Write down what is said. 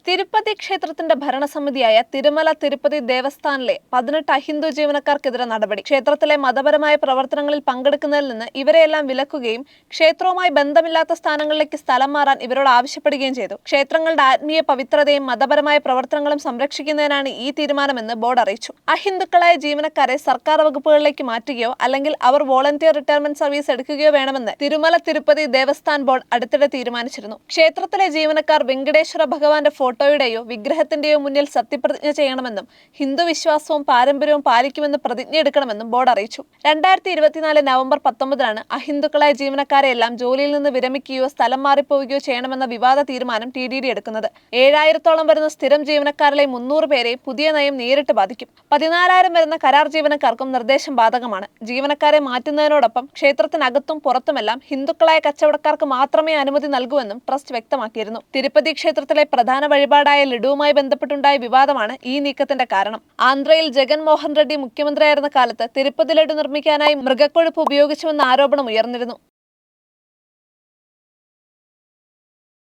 തിരുപ്പതി ക്ഷേത്രത്തിന്റെ ഭരണസമിതിയായ തിരുമല തിരുപ്പതി ദേവസ്ഥാനിലെ 18 അഹിന്ദു ജീവനക്കാർക്കെതിരെ നടപടി. ക്ഷേത്രത്തിലെ മതപരമായ പ്രവർത്തനങ്ങളിൽ പങ്കെടുക്കുന്നതിൽ നിന്ന് ഇവരെയെല്ലാം വിലക്കുകയും ക്ഷേത്രവുമായി ബന്ധമില്ലാത്ത സ്ഥാനങ്ങളിലേക്ക് സ്ഥലം മാറാൻ ഇവരോട് ആവശ്യപ്പെടുകയും ചെയ്തു. ക്ഷേത്രങ്ങളുടെ ആത്മീയ പവിത്രതയും മതപരമായ പ്രവർത്തനങ്ങളും സംരക്ഷിക്കുന്നതിനാണ് ഈ തീരുമാനമെന്ന് ബോർഡ് അറിയിച്ചു. അഹിന്ദുക്കളായ ജീവനക്കാരെ സർക്കാർ വകുപ്പുകളിലേക്ക് മാറ്റുകയോ അല്ലെങ്കിൽ അവർ വോളണ്ടിയർ റിട്ടയർമെന്റ് സർവീസ് എടുക്കുകയോ വേണമെന്ന് തിരുമല തിരുപ്പതി ദേവസ്ഥാൻ ബോർഡ് അടുത്തിടെ തീരുമാനിച്ചിരുന്നു. ക്ഷേത്രത്തിലെ ജീവനക്കാർ വെങ്കടേശ്വര ഭഗവാന്റെ ഫോട്ടോയുടെയോ വിഗ്രഹത്തിന്റെയോ മുന്നിൽ സത്യപ്രതിജ്ഞ ചെയ്യണമെന്നും ഹിന്ദു വിശ്വാസവും പാരമ്പര്യവും പാലിക്കുമെന്ന് പ്രതിജ്ഞയെടുക്കണമെന്നും ബോർഡ് അറിയിച്ചു. 2024 നവംബർ 19 അഹിന്ദുക്കളായ ജീവനക്കാരെയെല്ലാം ജോലിയിൽ നിന്ന് വിരമിക്കുകയോ സ്ഥലം മാറിപ്പോവുകയോ ചെയ്യണമെന്ന വിവാദ തീരുമാനം TDD എടുക്കുന്നത്. 7000-ഓളം വരുന്ന സ്ഥിരം ജീവനക്കാരിലെ 300 പേരെ പുതിയ നയം നേരിട്ട് ബാധിക്കും. 14,000 വരുന്ന കരാർ ജീവനക്കാർക്കും നിർദ്ദേശം ബാധകമാണ്. ജീവനക്കാരെ മാറ്റുന്നതിനോടൊപ്പം ക്ഷേത്രത്തിനകത്തും പുറത്തുമെല്ലാം ഹിന്ദുക്കളായ കച്ചവടക്കാർക്ക് മാത്രമേ അനുമതി നൽകൂവെന്നും ട്രസ്റ്റ് വ്യക്തമാക്കിയിരുന്നു. തിരുപ്പതി ക്ഷേത്രത്തിലെ പ്രധാന വഴിപാടായ ലഡുവുമായി ബന്ധപ്പെട്ടുണ്ടായ വിവാദമാണ് ഈ നീക്കത്തിന്റെ കാരണം. ആന്ധ്രയിൽ ജഗൻമോഹൻ റെഡ്ഡി മുഖ്യമന്ത്രിയായിരുന്ന കാലത്ത് തിരുപ്പതി ലഡു നിർമ്മിക്കാനായി മൃഗക്കൊഴുപ്പ് ഉപയോഗിച്ചുവെന്ന ആരോപണം ഉയർന്നിരുന്നു.